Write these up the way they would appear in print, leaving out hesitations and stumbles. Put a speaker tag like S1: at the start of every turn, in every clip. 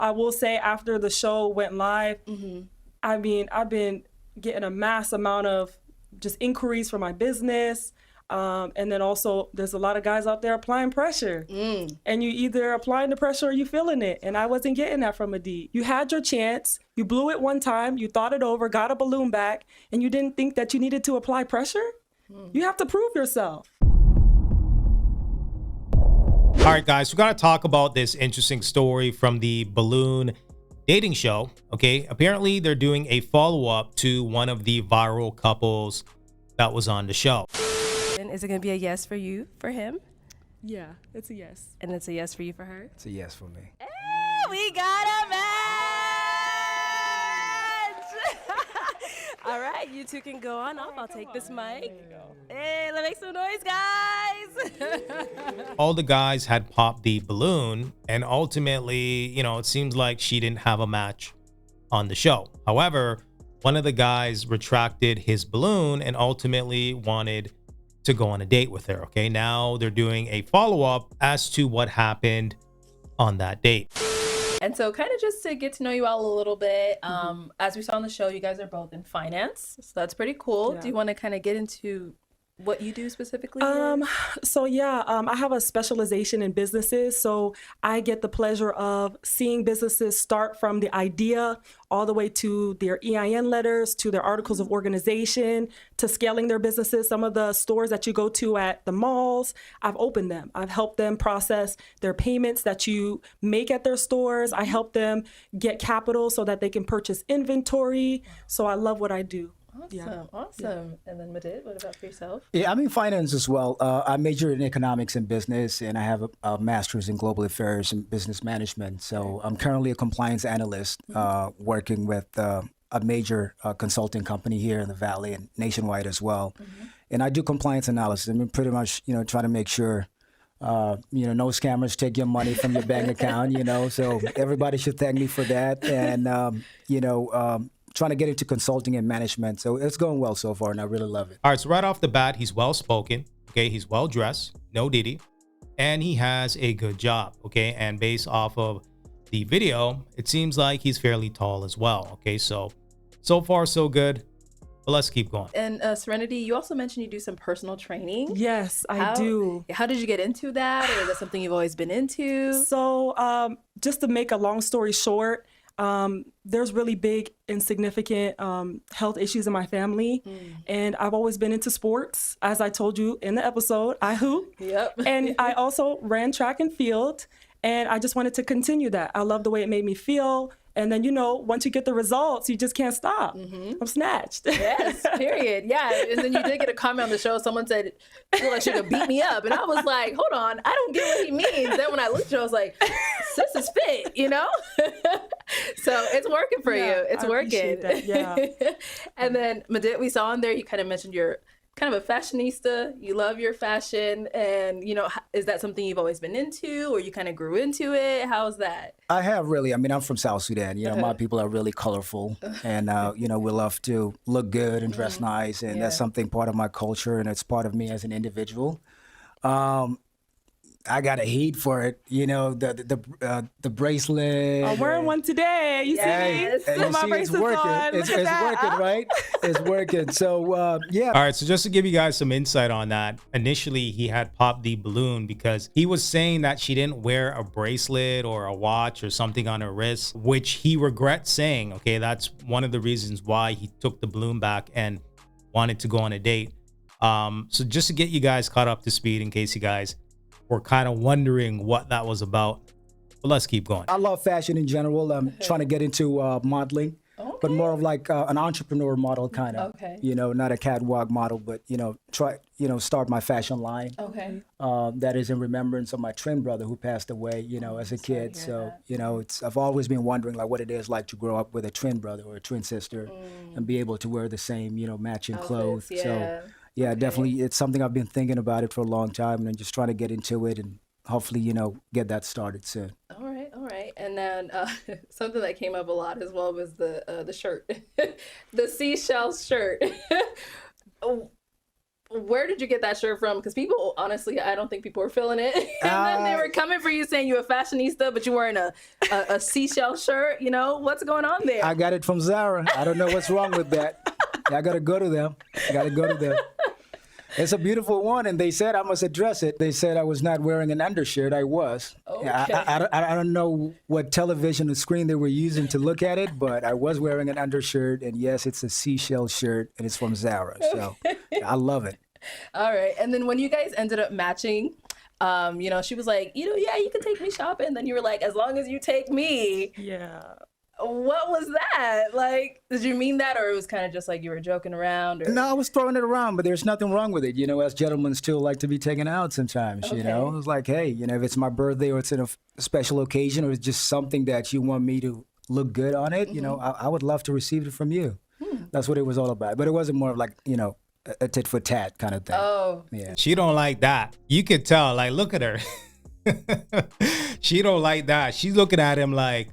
S1: I will say after the show went live, I mean, I've been getting a mass amount of just inquiries for my business. And then also there's a lot of guys out there applying pressure. And you either applying the pressure or you feeling it. And I wasn't getting that from Adit. You had your chance. You blew it one time. You thought it over, got a balloon back, and you didn't think that you needed to apply pressure? You have to prove yourself.
S2: All right, guys, we got to talk about this interesting story from the balloon dating show. Okay, apparently they're doing a follow-up to one of the viral couples that was on the show.
S3: And is it going to be a yes for you for him?
S1: Yeah, it's a yes.
S3: And it's a yes for you for her?
S4: It's a yes for me.
S3: Hey, we got a match! All right, you two can go on up. I'll take this mic. Hey, let's make some noise, guys.
S2: All the guys had popped the balloon, and ultimately, you know, it seems like she didn't have a match on the show. However, one of the guys retracted his balloon and ultimately wanted to go on a date with her. Okay, now they're doing a follow-up as to what happened on that date.
S5: And so kind of just to get to know you all a little bit, as we saw on the show, you guys are both in finance. So that's pretty cool.
S1: Yeah.
S5: Do you want to kind of get into what you do specifically?
S1: So yeah, I have a specialization in businesses. So I get the pleasure of seeing businesses start from the idea all the way to their EIN letters, to their articles of organization, to scaling their businesses. Some of the stores that you go to at the malls, I've opened them. I've helped them process their payments that you make at their stores. I help them get capital so that they can purchase inventory. So I love what I do.
S5: Awesome. And then Madid, what about for yourself?
S4: Yeah, I'm in finance as well. I majored in economics and business, and I have a master's in global affairs and business management. So I'm currently a compliance analyst working with a major consulting company here in the Valley and nationwide as well. And I do compliance analysis. I mean, pretty much, you know, try to make sure no scammers take your money from your bank account, so everybody should thank me for that. And, trying to get into consulting and management. So it's going well so far, and I really love it.
S2: All right, so right off the bat, he's well-spoken, okay? He's well-dressed, no Diddy, and he has a good job, okay? And based off of the video, it seems like he's fairly tall as well, okay? So far, so good, but let's keep going.
S5: And Serenity, you also mentioned you do some personal training.
S1: Yes, I do.
S5: How did you get into that? Or is that something you've always been into?
S1: So just to make a long story short, there's really big and significant health issues in my family. And I've always been into sports. As I told you in the episode, I hoop.
S5: Yep.
S1: And I also ran track and field. And I just wanted to continue that. I love the way it made me feel. And then, once you get the results, you just can't stop. I'm snatched.
S5: Yes, period. Yeah. And then you did get a comment on the show. Someone said, I feel like she could beat me up. And I was like, hold on, I don't get what he means. Then when I looked at her, I was like, sis is fit, So it's working for you. It's working.
S1: That, yeah.
S5: And then Madid, we saw in there, you kind of mentioned you're kind of a fashionista. You love your fashion. And, is that something you've always been into, or you kind of grew into it? How's that?
S4: I have really. I mean, I'm from South Sudan. My people are really colorful, and we love to look good and dress nice, and that's something part of my culture, and it's part of me as an individual. I got a heat for it, the bracelet.
S1: I'm wearing one today. You see me?
S4: It's working. It's working, right? It's working. So, yeah.
S2: All right, so just to give you guys some insight on that, initially he had popped the balloon because he was saying that she didn't wear a bracelet or a watch or something on her wrist, which he regrets saying. Okay, that's one of the reasons why he took the balloon back and wanted to go on a date. So just to get you guys caught up to speed, in case you guys were kind of wondering what that was about, but let's keep going.
S4: I love fashion in general. I'm trying to get into modeling, but more of like an entrepreneur model kind of, not a catwalk model, but, start my fashion line. That is in remembrance of my twin brother who passed away, as a kid. So, I've always been wondering like what it is like to grow up with a twin brother or a twin sister and be able to wear the same, matching clothes. So yeah, definitely. It's something I've been thinking about it for a long time, and I'm just trying to get into it and hopefully, get that started soon.
S5: All right. And then something that came up a lot as well was the shirt, the seashell shirt. Where did you get that shirt from? Because people, honestly, I don't think people were feeling it. And then they were coming for you saying you're a fashionista, but you're wearing a seashell shirt. You know, what's going on there?
S4: I got it from Zara. I don't know what's wrong with that. I got to go to them. It's a beautiful one, and they said I must address it. They said I was not wearing an undershirt. I was.
S5: Okay.
S4: I don't know what television or screen they were using to look at it, but I was wearing an undershirt, and yes, it's a seashell shirt, and it's from Zara. So I love it.
S5: All right. And then when you guys ended up matching, you know, she was like, you know, yeah, you can take me shopping. And then you were like, as long as you take me.
S1: Yeah.
S5: What was that? Like, did you mean that, or it was kind of just like you were joking around? Or...
S4: No, I was throwing it around, but there's nothing wrong with it. You know, us gentlemen still like to be taken out sometimes, you know? It's like, hey, you know, if it's my birthday or it's in a special occasion or it's just something that you want me to look good on it, you know, I would love to receive it from you. That's what it was all about. But it wasn't more of like, you know, a tit for tat kind of thing.
S5: Oh.
S4: Yeah.
S2: She don't like that. You could tell, like, look at her. She don't like that. She's looking at him like,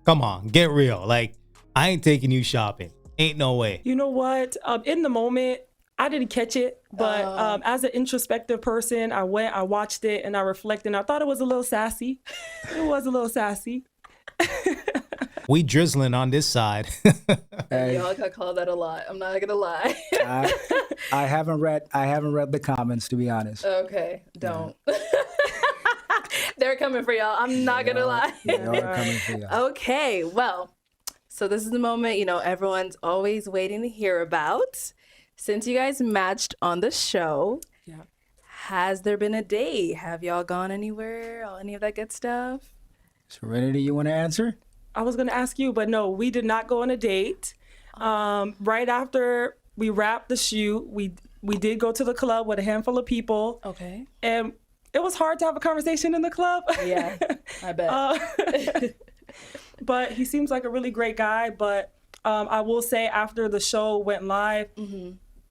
S2: come on, get real. Like, I ain't taking you shopping. Ain't no way.
S1: You know what? In the moment, I didn't catch it, but as an introspective person, I watched it, and I reflected, and I thought it was a little sassy. It was a little sassy.
S2: We drizzling on this side.
S4: Hey,
S5: Y'all got called that a lot. I'm not gonna lie.
S4: I haven't read the comments, to be honest.
S5: Okay, don't. They're coming for y'all. I'm not gonna lie.
S4: They're coming for you.
S5: Okay, well, so this is the moment, you know, everyone's always waiting to hear about. Since you guys matched on the show, has there been a date? Have y'all gone anywhere? Any of that good stuff?
S4: Serenity, you want to answer?
S1: I was going to ask you, but no, we did not go on a date. Right after we wrapped the shoot, we did go to the club with a handful of people.
S5: Okay.
S1: And it was hard to have a conversation in the club.
S5: Yeah, I bet.
S1: But he seems like a really great guy. But I will say, after the show went live,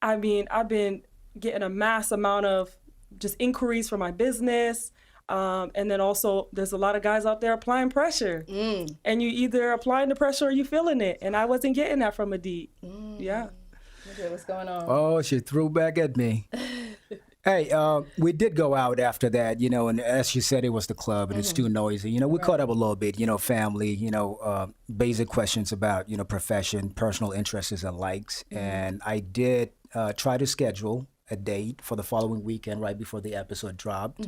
S1: I mean, I've been getting a mass amount of just inquiries for my business. And then also, there's a lot of guys out there applying pressure. And you either applying the pressure or you feeling it. And I wasn't getting that from Adit. Yeah.
S5: Okay, what's going on?
S4: Oh, she threw back at me. Hey, we did go out after that, you know, and as you said, it was the club and it's too noisy. You know, we caught up a little bit, you know, family, you know, basic questions about, you know, profession, personal interests and likes. And I did try to schedule a date for the following weekend right before the episode dropped.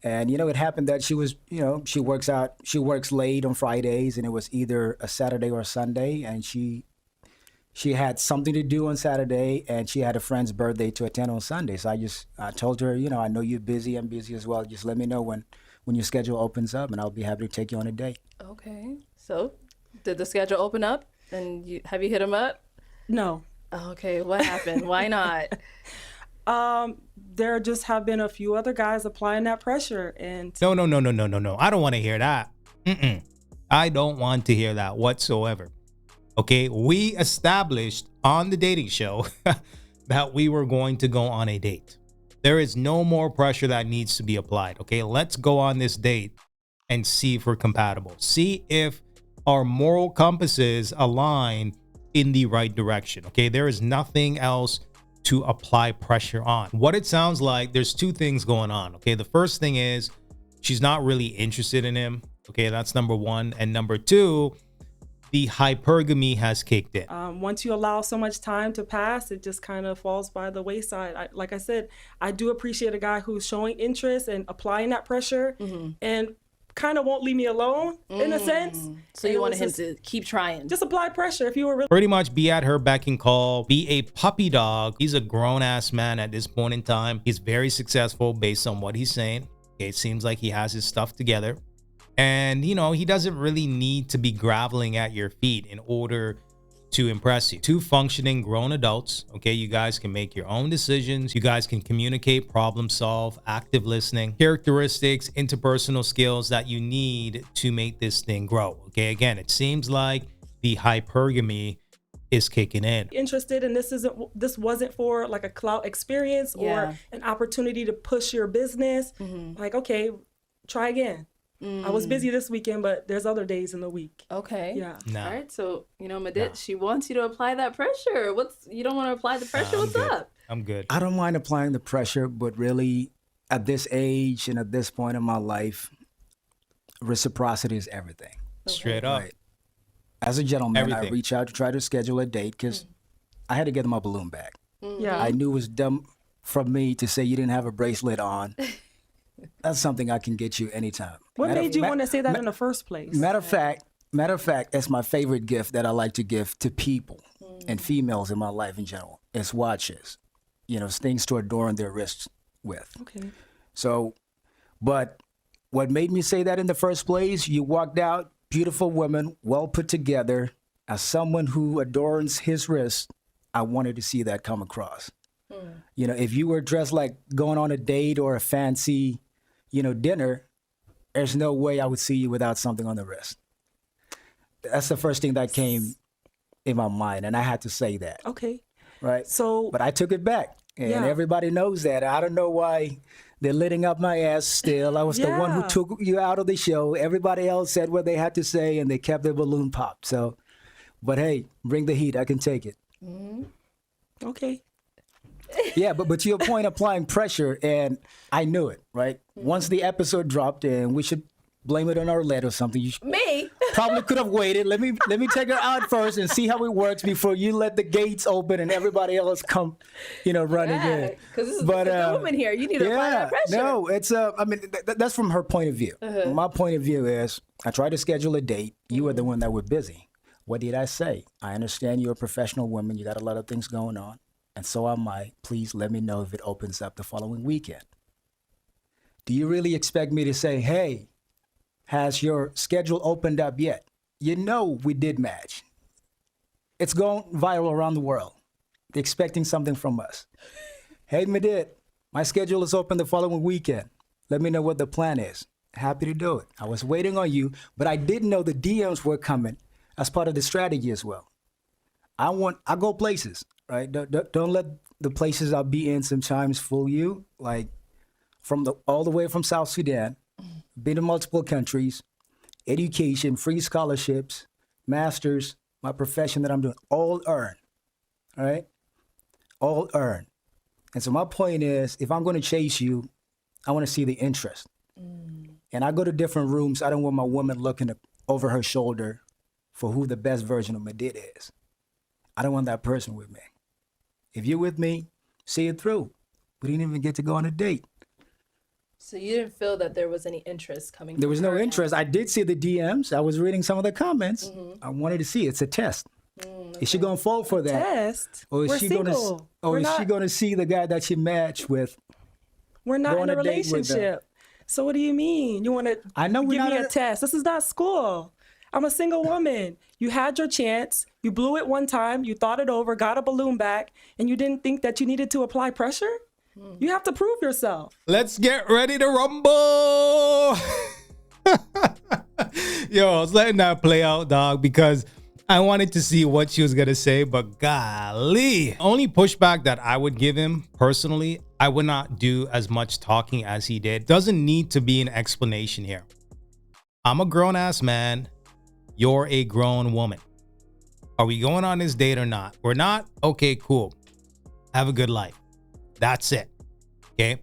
S4: And, you know, it happened that she was, you know, she works late on Fridays, and it was either a Saturday or a Sunday, and she had something to do on Saturday, and she had a friend's birthday to attend on Sunday. So I told her, you know, I know you're busy, I'm busy as well. Just let me know when your schedule opens up, and I'll be happy to take you on a date.
S5: Okay. So, did the schedule open up? And have you hit him up?
S1: No.
S5: Okay, what happened? Why not?
S1: There just have been a few other guys applying that pressure, and
S2: No. I don't want to hear that. I don't want to hear that whatsoever. Okay, we established on the dating show that we were going to go on a date. There is no more pressure that needs to be applied. Okay, let's go on this date and see if we're compatible. See if our moral compasses align in the right direction. Okay, there is nothing else to apply pressure on. What it sounds like, there's two things going on. Okay, the first thing is she's not really interested in him. Okay, that's number one. And number two, the hypergamy has kicked in.
S1: Once you allow so much time to pass, it just kind of falls by the wayside. Like I said, I do appreciate a guy who's showing interest and applying that pressure and kind of won't leave me alone in a sense.
S5: So you wanted him to keep trying.
S1: Just apply pressure if you were really...
S2: Pretty much be at her beck and call, be a puppy dog. He's a grown-ass man at this point in time. He's very successful based on what he's saying. Okay, it seems like he has his stuff together. And, you know, he doesn't really need to be groveling at your feet in order to impress you. Two functioning grown adults. Okay, you guys can make your own decisions. You guys can communicate, problem solve, active listening, characteristics, interpersonal skills that you need to make this thing grow. Okay, again, it seems like the hypergamy is kicking in.
S1: Interested, and this wasn't for like a clout experience or an opportunity to push your business. Like, okay, try again. I was busy this weekend, but there's other days in the week.
S5: Okay.
S1: Yeah.
S2: No.
S5: All right. So, Medit, she wants you to apply that pressure. You don't want to apply the pressure? What's
S2: good.
S5: up?
S2: I'm good.
S4: I don't mind applying the pressure, but really, at this age and at this point in my life, reciprocity is everything.
S2: Straight up.
S4: Right. As a gentleman, I
S2: Everything.
S4: reach out to try to schedule a date because I had to get my balloon back.
S1: Yeah.
S4: I knew it was dumb from me to say you didn't have a bracelet on. That's something I can get you anytime.
S1: What made you want to say that in the first place?
S4: Matter of fact, that's my favorite gift that I like to give to people and females in my life in general. It's watches, things to adorn their wrists with.
S1: Okay.
S4: So, but what made me say that in the first place, you walked out, beautiful woman, well put together. As someone who adorns his wrist, I wanted to see that come across. If you were dressed like going on a date or a fancy, dinner, there's no way I would see you without something on the wrist. That's the first thing that came in my mind, and I had to say that.
S1: Okay.
S4: Right.
S1: So,
S4: But I took it back, and everybody knows that. I don't know why they're letting up my ass still. I was the one who took you out of the show. Everybody else said what they had to say, and they kept their balloon popped. So, but hey, bring the heat. I can take it.
S1: okay.
S4: Yeah, but to your point, applying pressure, and I knew it, right? Once the episode dropped, and we should blame it on Arlette or something. You
S5: Me?
S4: probably could have waited. Let me take her out first and see how it works before you let the gates open and everybody else come, running in.
S5: Because this is the woman here. You need to apply that pressure.
S4: No, it's that's from her point of view. My point of view is I tried to schedule a date. You were the one that were busy. What did I say? I understand you're a professional woman. You got a lot of things going on. And so am I. Please let me know if it opens up the following weekend. Do you really expect me to say, hey, has your schedule opened up yet? We did match. It's going viral around the world. They're expecting something from us. Hey, Medit, my schedule is open the following weekend. Let me know what the plan is. Happy to do it. I was waiting on you, but I didn't know the DMs were coming as part of the strategy as well. I go places, right? Don't let the places I'll be in sometimes fool you. Like all the way from South Sudan, been to multiple countries, education, free scholarships, masters, my profession that I'm doing, all earned, all right? All earned. And so my point is, if I'm going to chase you, I want to see the interest. And I go to different rooms. I don't want my woman looking over her shoulder for who the best version of Medit is. I don't want that person with me. If you're with me, see it through. We didn't even get to go on a date.
S5: So you didn't feel that there was any interest coming?
S4: There was
S5: from
S4: no
S5: her
S4: interest. I did see the DMs. I was reading some of the comments. I wanted to see. It's a test. Is she going to fall for that?
S1: Test.
S4: Or is
S1: We're
S4: she
S1: single.
S4: she going to see the guy that she matched with?
S1: We're not
S4: go
S1: in
S4: on
S1: a
S4: a date with them?
S1: relationship. So what do you mean? You want to
S4: I know we're
S1: give
S4: not
S1: me
S4: in
S1: a test? This is not school. I'm a single woman. You had your chance. You blew it one time. You thought it over, got a balloon back, and you didn't think that you needed to apply pressure? You have to prove yourself.
S2: Let's get ready to rumble. Yo, I was letting that play out, dog, because I wanted to see what she was going to say, but golly. Only pushback that I would give him personally, I would not do as much talking as he did. Doesn't need to be an explanation here. I'm a grown-ass man. You're a grown woman. Are we going on this date or not? We're not? Okay, cool. Have a good life. That's it. Okay.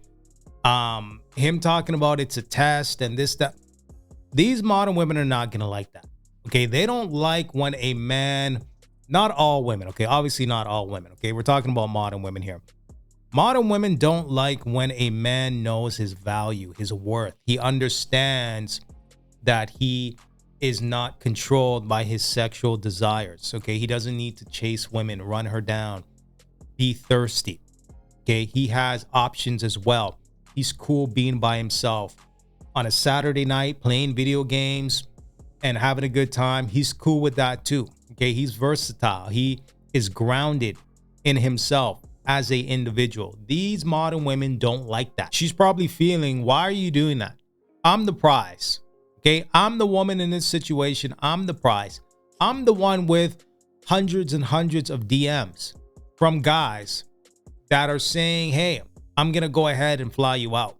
S2: Him talking about it's a test and this, that. These modern women are not going to like that. Okay. They don't like when a man, not all women. Okay. Obviously not all women. Okay. We're talking about modern women here. Modern women don't like when a man knows his value, his worth. He understands that he is not controlled by his sexual desires. Okay. He doesn't need to chase women, run her down, be thirsty. Okay. He has options as well. He's cool being by himself on a Saturday night, playing video games and having a good time. He's cool with that too. Okay. He's versatile. He is grounded in himself as a individual. These modern women don't like that. She's probably feeling, why are you doing that? I'm the prize. Okay, I'm the woman in this situation. I'm the prize. I'm the one with hundreds and hundreds of DMs from guys that are saying, hey, I'm going to go ahead and fly you out.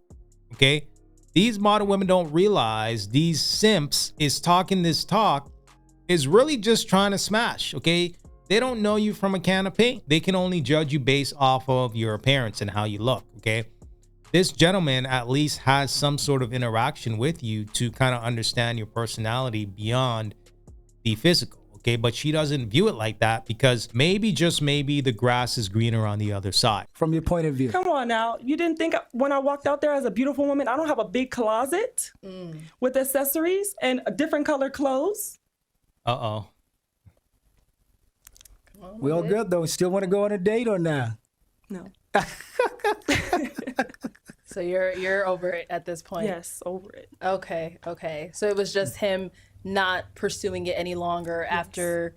S2: Okay, these modern women don't realize these simps is talking this talk is really just trying to smash, okay? They don't know you from a can of paint. They can only judge you based off of your appearance and how you look, okay? This gentleman at least has some sort of interaction with you to kind of understand your personality beyond the physical, okay? But she doesn't view it like that because maybe, just maybe, the grass is greener on the other side.
S4: From your point of view.
S1: Come on now. You didn't think when I walked out there as a beautiful woman, I don't have a big closet with accessories and different color clothes?
S2: Uh-oh.
S4: We all good though. Still want to go on a date or not?
S1: No.
S5: So you're over it at this point?
S1: Yes, over it.
S5: Okay. So it was just him not pursuing it any longer after.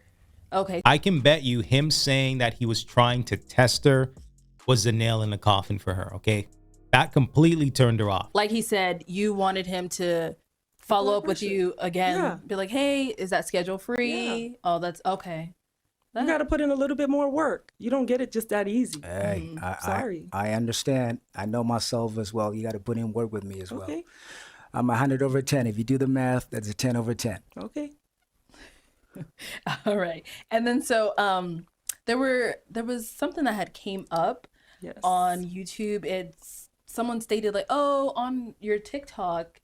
S5: Okay.
S2: I can bet you him saying that he was trying to test her was the nail in the coffin for her, okay? That completely turned her off.
S5: Like he said, you wanted him to follow up with you again.
S1: Yeah.
S5: Be like, hey, is that schedule free?
S1: Yeah.
S5: Oh, that's okay.
S1: You got to put in a little bit more work. You don't get it just that easy.
S4: Hey,
S1: Sorry.
S4: I understand. I know myself as well. You got to put in work with me as well.
S1: Okay.
S4: I'm 100 over 10. If you do the math, that's a 10 over 10.
S1: Okay.
S5: All right. And then so there was something that had came up
S1: Yes.
S5: on YouTube. It's someone stated like, oh, on your TikTok,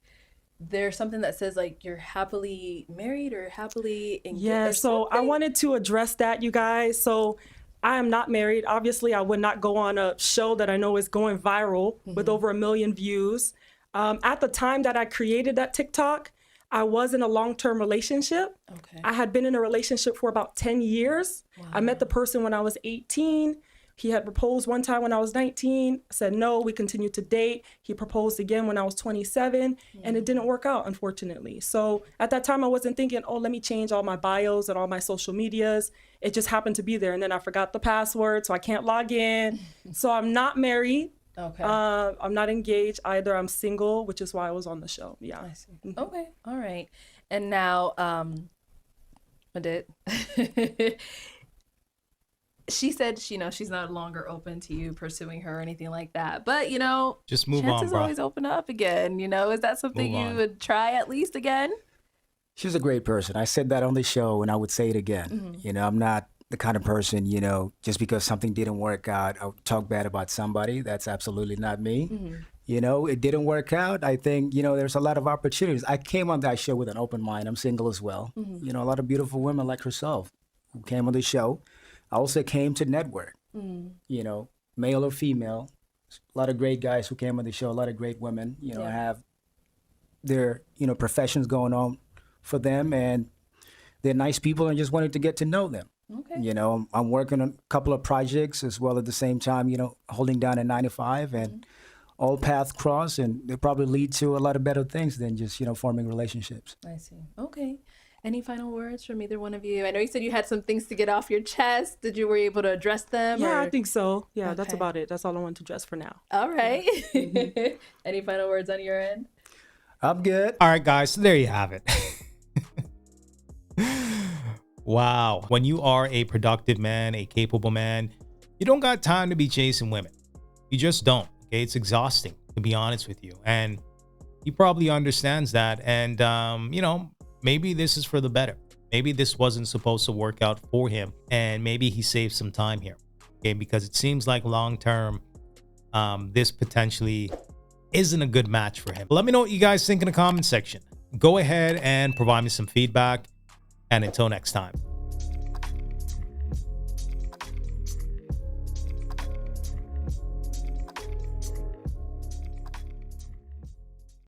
S5: there's something that says like you're happily married or happily engaged.
S1: Yeah, so I wanted to address that, you guys. So I am not married. Obviously, I would not go on a show that I know is going viral with over 1 million views. At the time that I created that TikTok, I was in a long-term relationship.
S5: Okay.
S1: I had been in a relationship for about 10 years. I met the person when I was 18. He had proposed one time when I was 19. I said no, we continued to date. He proposed again when I was 27, and it didn't work out, unfortunately. So at that time, I wasn't thinking, oh, let me change all my bios and all my social medias. It just happened to be there, and then I forgot the password, so I can't log in. So I'm not married.
S5: Okay.
S1: I'm not engaged either. I'm single, which is why I was on the show. Yeah.
S5: I see. Okay. All right. And now, she said, she's no longer open to you pursuing her or anything like that. But,
S2: Just move on,
S5: chances
S2: bro.
S5: always open up again. Is that something
S2: Move
S5: you
S2: on.
S5: would try at least again?
S4: She's a great person. I said that on the show, and I would say it again. I'm not the kind of person, just because something didn't work out, I'll talk bad about somebody. That's absolutely not me. It didn't work out. I think, there's a lot of opportunities. I came on that show with an open mind. I'm single as well. A lot of beautiful women like herself who came on the show. I also came to network, male or female. A lot of great guys who came on the show, a lot of great women, have their, professions going on for them, and they're nice people and just wanted to get to know them.
S5: Okay.
S4: I'm working on a couple of projects as well at the same time, holding down a 9 to 5, and all paths cross, and they probably lead to a lot of better things than just, forming relationships.
S5: I see. Okay. Any final words from either one of you? I know you said you had some things to get off your chest. Were you able to address them?
S1: Yeah,
S5: or?
S1: I think so. Yeah, that's
S5: Okay.
S1: about it. That's all I want to address for now.
S5: All right. Any final words on your end?
S4: I'm good.
S2: All right, guys, so there you have it. Wow. When you are a productive man, a capable man, you don't got time to be chasing women. You just don't. Okay, it's exhausting, to be honest with you. And he probably understands that. And, maybe this is for the better. Maybe this wasn't supposed to work out for him. And maybe he saved some time here. Okay, because it seems like long term, this potentially isn't a good match for him. Let me know what you guys think in the comment section. Go ahead and provide me some feedback. And until next time.